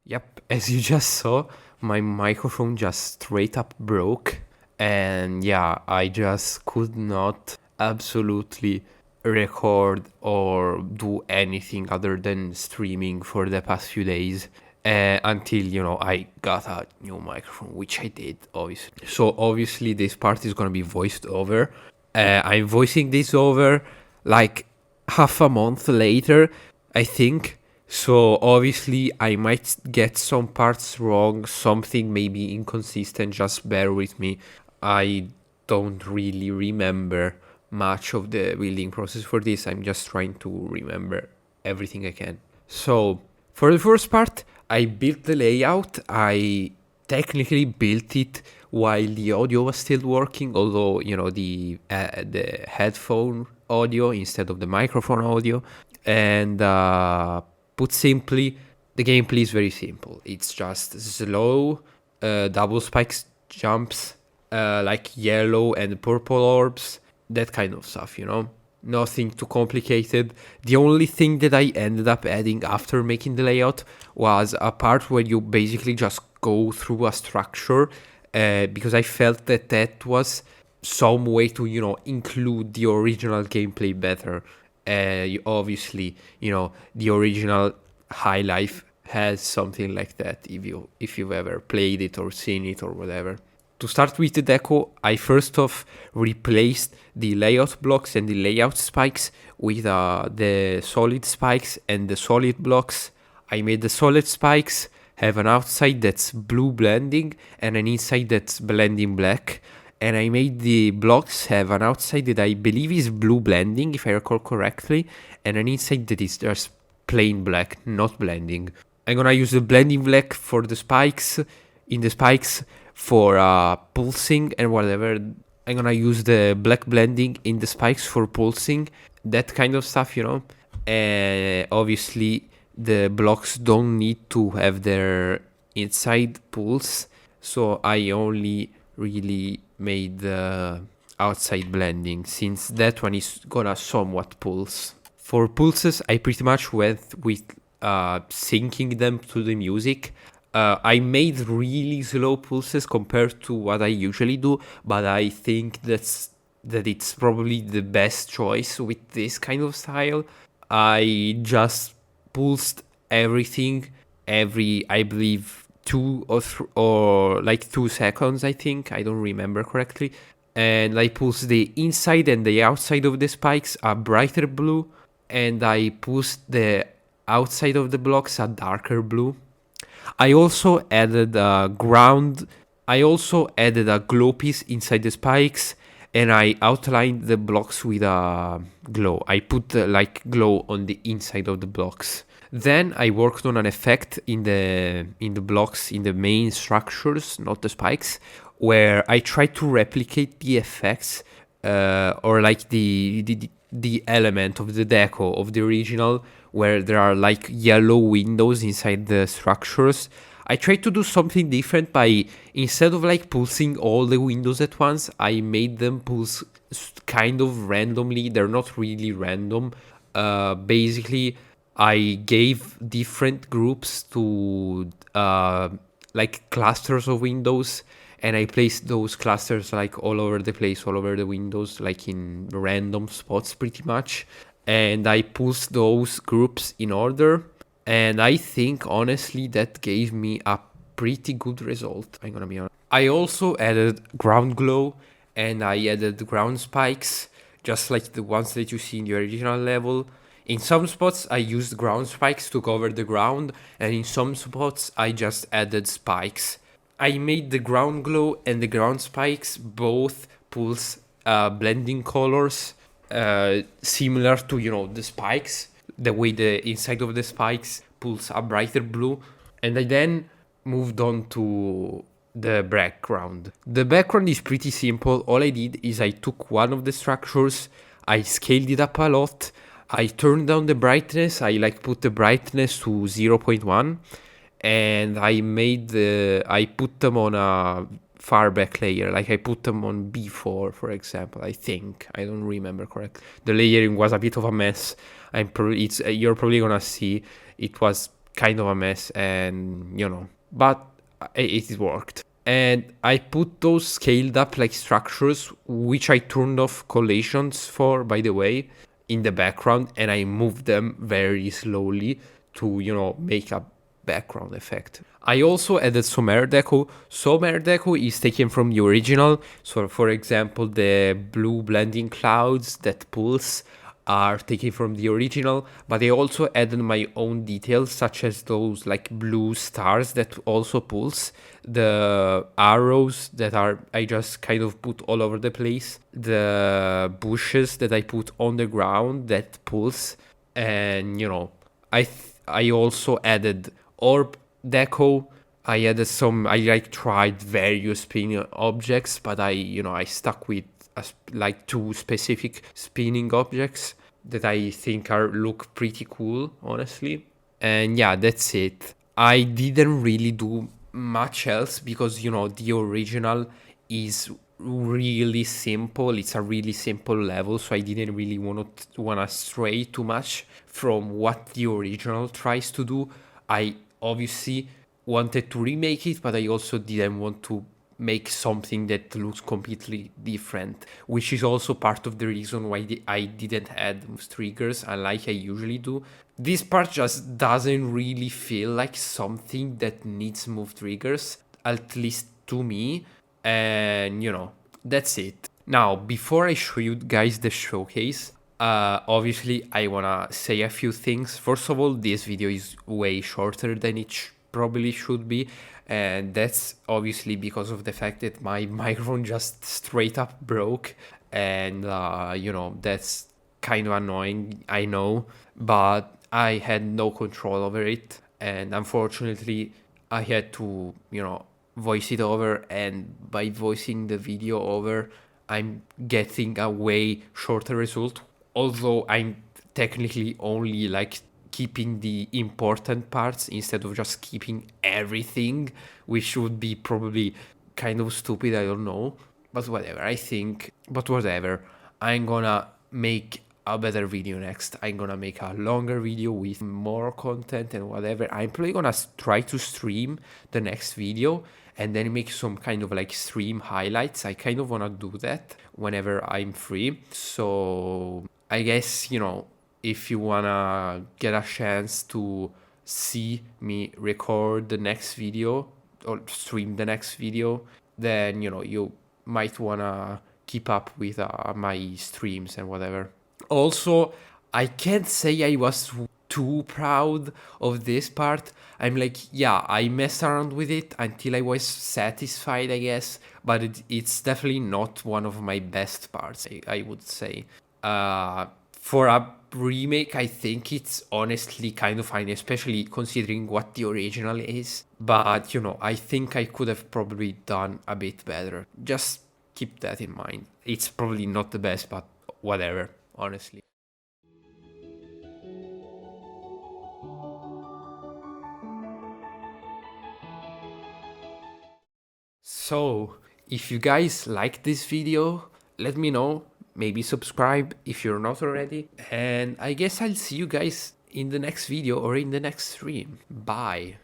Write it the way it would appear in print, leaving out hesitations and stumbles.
Yep, as you just saw, my microphone just straight up broke. And yeah, I just could not absolutely record or do anything other than streaming for the past few days. Until, I got a new microphone, which I did, obviously. So obviously this part is gonna be voiced over. I'm voicing this over like half a month later, I think. So obviously I might get some parts wrong, something maybe inconsistent, just bear with me. I don't really remember much of the building process for this. I'm just trying to remember everything I can. So for the first part, I built the layout. I technically built it while the audio was still working, although the headphone audio instead of the microphone audio. And put simply, the gameplay is very simple. It's just slow, double spikes jumps, like yellow and purple orbs, that kind of stuff, Nothing too complicated. The only thing that I ended up adding after making the layout was a part where you basically just go through a structure, because I felt that was some way to, include the original gameplay better. Obviously, the original High Life has something like that if you've ever played it or seen it or whatever. To start with the deco, I first off replaced the layout blocks and the layout spikes with the solid spikes and the solid blocks. I made the solid spikes have an outside that's blue blending and an inside that's blending black. And I made the blocks have an outside that I believe is blue blending, if I recall correctly, and an inside that is just plain black, not blending. I'm gonna use the blending black for the spikes, in the spikes for pulsing and whatever. I'm gonna use the black blending in the spikes for pulsing, that kind of stuff, And obviously the blocks don't need to have their inside pulse, so I only really made the outside blending, since that one is gonna somewhat pulse. For pulses, I pretty much went with syncing them to the music. I made really slow pulses compared to what I usually do, but I think that it's probably the best choice with this kind of style. I just pulsed everything every, I believe, 2 seconds, I think. I don't remember correctly. And I pulsed the inside and the outside of the spikes a brighter blue, and I pulsed the outside of the blocks a darker blue. I also added a glow piece inside the spikes, and I outlined the blocks with a glow. I put glow on the inside of the blocks. Then I worked on an effect in the blocks, in the main structures, not the spikes, where I tried to replicate the effects, or like the element of the deco of the original, where there are like yellow windows inside the structures. I tried to do something different by, instead of like pulsing all the windows at once, I made them pulse kind of randomly. They're not really random. Basically, I gave different groups to like clusters of windows, and I placed those clusters like all over the place, all over the windows, like in random spots pretty much. And I pulsed those groups in order, and I think honestly that gave me a pretty good result, I'm gonna be honest. I also added ground glow, and I added ground spikes, just like the ones that you see in the original level. In some spots I used ground spikes to cover the ground, and in some spots I just added spikes. I made the ground glow and the ground spikes both pulse blending colors, similar to the spikes, the way the inside of the spikes pulls a brighter blue. And I then moved on to the background. The background is pretty simple. All I did is I took one of the structures, I scaled it up a lot, I turned down the brightness, I put the brightness to 0.1, and I put them on a far back layer. Like I put them on B4, for example. I think I don't remember correct. The layering was a bit of a mess. You're probably gonna see it was kind of a mess, and but it worked. And I put those scaled up like structures, which I turned off collations for, by the way, in the background, and I moved them very slowly to, make a background effect. I also added some air deco. Some air deco is taken from the original. So, for example, the blue blending clouds that pulse are taken from the original, but I also added my own details, such as those like blue stars that also pulse, the arrows that are I just kind of put all over the place, the bushes that I put on the ground that pulse, and I also added orb deco. I added some. I like tried various spinning objects, but I stuck with like two specific spinning objects that I think look pretty cool, honestly. And yeah, that's it. I didn't really do much else because the original is really simple. It's a really simple level, so I didn't really wanna stray too much from what the original tries to do. I obviously wanted to remake it, but I also didn't want to make something that looks completely different, which is also part of the reason why I didn't add triggers unlike I usually do. This part just doesn't really feel like something that needs move triggers, at least to me, and that's it. Now, before I show you guys the showcase, obviously I wanna say a few things. First of all, this video is way shorter than it probably should be, and that's obviously because of the fact that my microphone just straight up broke, and that's kind of annoying, I know, but I had no control over it, and unfortunately I had to voice it over, and by voicing the video over I'm getting a way shorter result, although I'm technically only like keeping the important parts instead of just keeping everything, which would be probably kind of stupid, I don't know. But whatever, I'm gonna make a better video next. I'm gonna make a longer video with more content and whatever. I'm probably gonna try to stream the next video and then make some kind of like stream highlights. I kind of wanna do that whenever I'm free. So I guess, if you wanna get a chance to see me record the next video or stream the next video, then you might wanna keep up with my streams and whatever. Also, I can't say I was too proud of this part. I'm like, yeah, I messed around with it until I was satisfied, I guess, but it's definitely not one of my best parts, I would say. For a remake, I think it's honestly kind of fine, especially considering what the original is. But, I think I could have probably done a bit better. Just keep that in mind. It's probably not the best, but whatever, honestly. So, if you guys like this video, let me know. Maybe subscribe if you're not already. And I guess I'll see you guys in the next video or in the next stream. Bye.